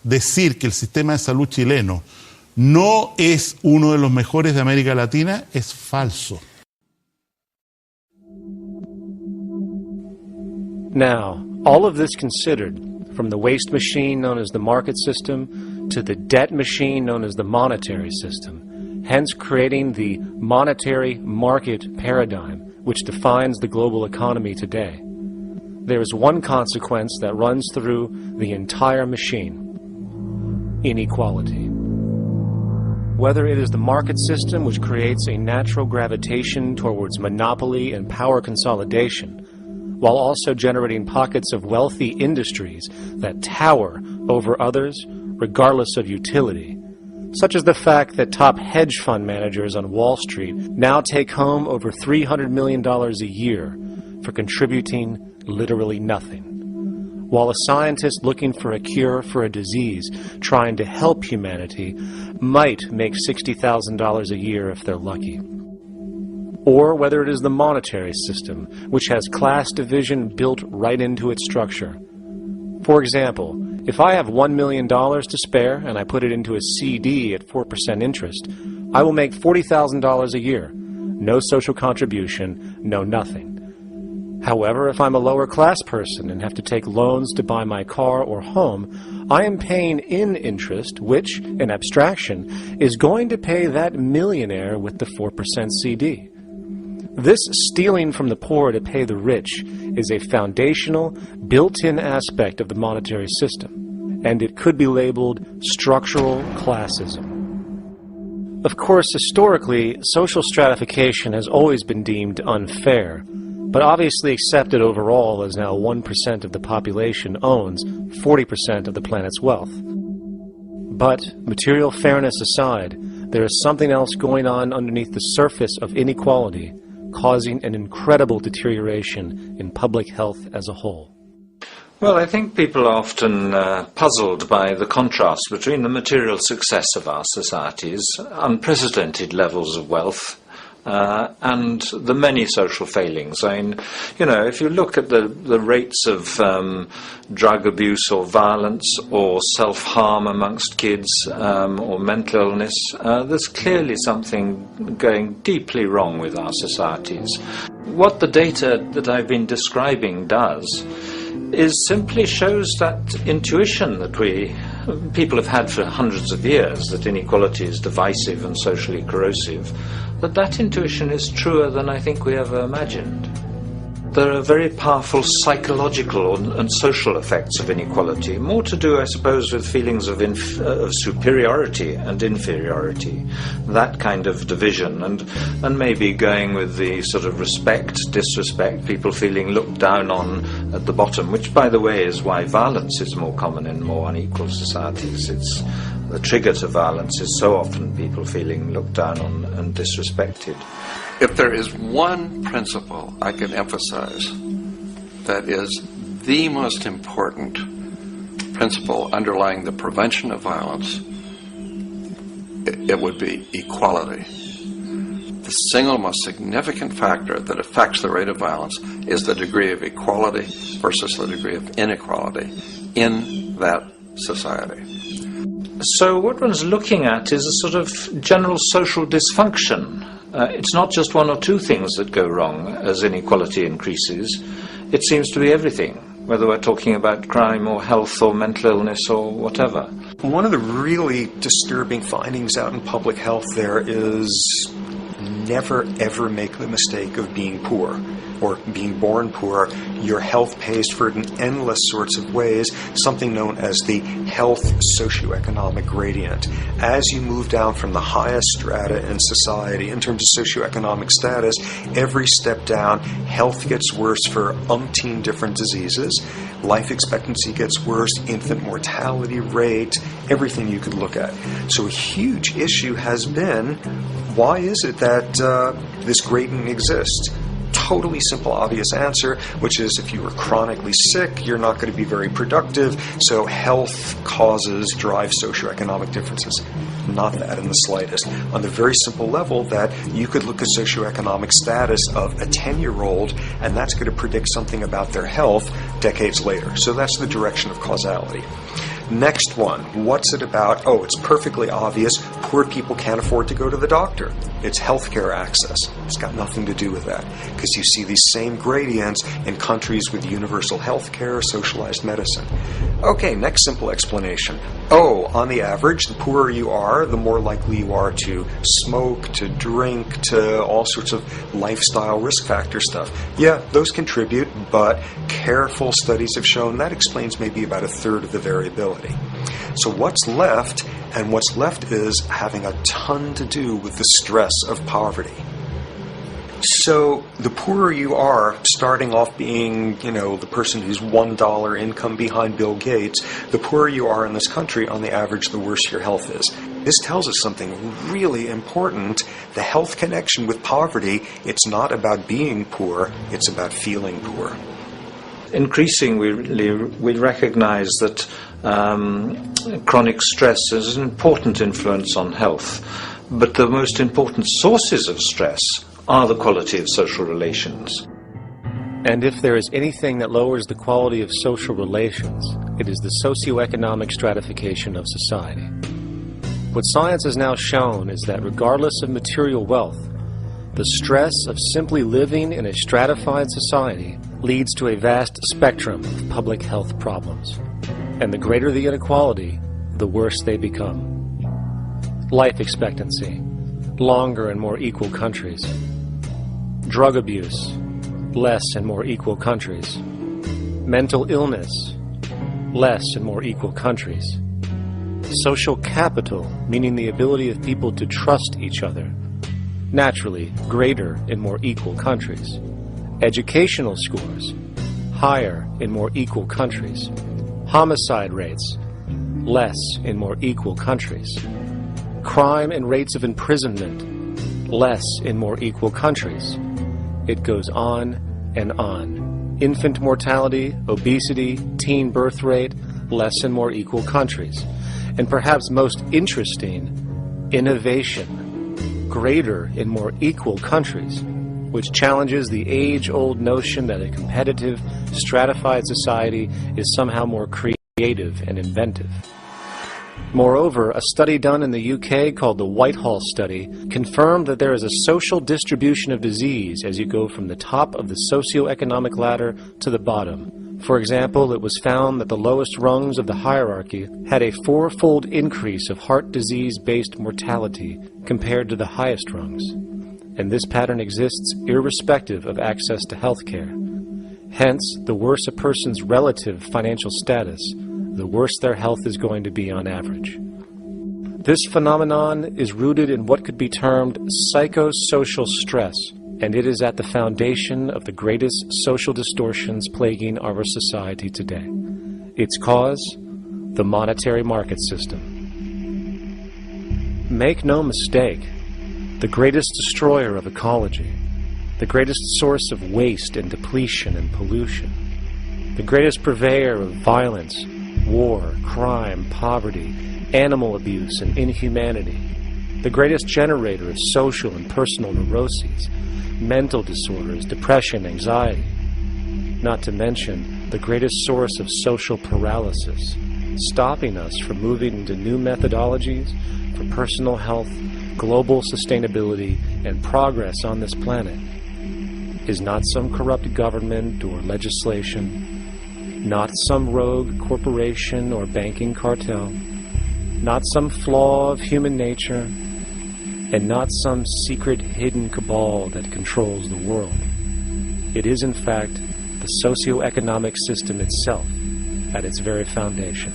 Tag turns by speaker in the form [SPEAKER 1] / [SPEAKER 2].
[SPEAKER 1] decir que el sistema de salud chileno no es uno de los mejores de América Latina es falso.
[SPEAKER 2] Now, all of this considered, from the waste machine known as the market system to the debt machine known as the monetary system, hence creating the monetary market paradigm which defines the global economy today, there is one consequence that runs through the entire machine: inequality. Whether it is the market system which creates a natural gravitation towards monopoly and power consolidation, while also generating pockets of wealthy industries that tower over others regardless of utility, such as the fact that top hedge fund managers on Wall Street now take home over $300 million a year for contributing literally nothing, while a scientist looking for a cure for a disease trying to help humanity might make $60,000 a year if they're lucky. Or whether it is the monetary system, which has class division built right into its structure. For example, if I have $1 million to spare and I put it into a CD at 4% interest, I will make $40,000 a year. No social contribution, no nothing. However, if I'm a lower class person and have to take loans to buy my car or home, I am paying in interest, which, in abstraction, is going to pay that millionaire with the 4% CD. This stealing from the poor to pay the rich is a foundational, built-in aspect of the monetary system, and it could be labeled structural classism. Of course, historically, social stratification has always been deemed unfair, but obviously accepted overall as now 1% of the population owns 40% of the planet's wealth. But, material fairness aside, there is something else going on underneath the surface of inequality, causing an incredible deterioration in public health as a whole.
[SPEAKER 3] Well, I think people are often puzzled by the contrast between the material success of our societies, unprecedented levels of wealth, and the many social failings. I mean, you know, if you look at the rates of drug abuse or violence or self-harm amongst kids or mental illness, there's clearly something going deeply wrong with our societies. What the data that I've been describing does is simply shows that intuition that people have had for hundreds of years, that inequality is divisive and socially corrosive, that intuition is truer than I think we ever imagined. There are very powerful psychological and social effects of inequality, more to do, I suppose, with feelings of superiority and inferiority, that kind of division, and maybe going with the sort of respect, disrespect, people feeling looked down on at the bottom, which, by the way, is why violence is more common in more unequal societies. It's the trigger to violence is so often people feeling looked down on and disrespected.
[SPEAKER 4] If there is one principle I can emphasize that is the most important principle underlying the prevention of violence, it would be equality. The single most significant factor that affects the rate of violence is the degree of equality versus the degree of inequality in that society.
[SPEAKER 3] So what one's looking at is a sort of general social dysfunction. It's not just one or two things that go wrong as inequality increases. It seems to be everything, whether we're talking about crime or health or mental illness or whatever.
[SPEAKER 5] One of the really disturbing findings out in public health there is never ever make the mistake of being poor or being born poor. Your health pays for it in endless sorts of ways, something known as the health socioeconomic gradient. As you move down from the highest strata in society in terms of socioeconomic status, every step down, health gets worse for umpteen different diseases. Life expectancy gets worse, infant mortality rate, everything you could look at. So a huge issue has been, why is it that this gradient exists? Totally simple, obvious answer, which is if you are chronically sick, you're not going to be very productive, so health causes drive socioeconomic differences. Not that in the slightest. On the very simple level that you could look at socioeconomic status of a 10-year-old, and that's going to predict something about their health decades later. So that's the direction of causality. Next one, what's it about? Oh, it's perfectly obvious. Poor people can't afford to go to the doctor. It's healthcare access. It's got nothing to do with that, because you see these same gradients in countries with universal healthcare, socialized medicine. Okay, next simple explanation. Oh, on the average, the poorer you are, the more likely you are to smoke, to drink, to all sorts of lifestyle risk factor stuff. Yeah, those contribute, but careful studies have shown that explains maybe about a third of the variability. So what's left? And what's left is having a ton to do with the stress of poverty. So the poorer you are, starting off being, the person who's $1 income behind Bill Gates, the poorer you are in this country, on the average, the worse your health is. This tells us something really important. The health connection with poverty, it's not about being poor, it's about feeling poor.
[SPEAKER 3] Increasingly, we recognize that chronic stress has an important influence on health, but the most important sources of stress are the quality of social relations.
[SPEAKER 2] And if there is anything that lowers the quality of social relations, it is the socioeconomic stratification of society. What science has now shown is that regardless of material wealth, the stress of simply living in a stratified society leads to a vast spectrum of public health problems. And the greater the inequality, the worse they become. Life expectancy, longer in more equal countries. Drug abuse, less in more equal countries. Mental illness, less in more equal countries. Social capital, meaning the ability of people to trust each other, naturally greater in more equal countries. Educational scores, higher in more equal countries. Homicide rates, less in more equal countries. Crime and rates of imprisonment, less in more equal countries. It goes on and on. Infant mortality, obesity, teen birth rate, less in more equal countries. And perhaps most interesting, innovation, greater in more equal countries, which challenges the age-old notion that a competitive, stratified society is somehow more creative and inventive. Moreover, a study done in the UK called the Whitehall Study confirmed that there is a social distribution of disease as you go from the top of the socioeconomic ladder to the bottom. For example, it was found that the lowest rungs of the hierarchy had a 4-fold increase of heart disease-based mortality compared to the highest rungs. And this pattern exists irrespective of access to health care. Hence, the worse a person's relative financial status, the worse their health is going to be on average. This phenomenon is rooted in what could be termed psychosocial stress, and it is at the foundation of the greatest social distortions plaguing our society today. Its cause? The monetary market system. Make no mistake, the greatest destroyer of ecology, the greatest source of waste and depletion and pollution, the greatest purveyor of violence, war, crime, poverty, animal abuse, and inhumanity, the greatest generator of social and personal neuroses, mental disorders, depression, anxiety, not to mention the greatest source of social paralysis, stopping us from moving into new methodologies for personal health, global sustainability, and progress on this planet, is not some corrupt government or legislation, not some rogue corporation or banking cartel, not some flaw of human nature, and not some secret hidden cabal that controls the world. It is, in fact, the socioeconomic system itself at its very foundation.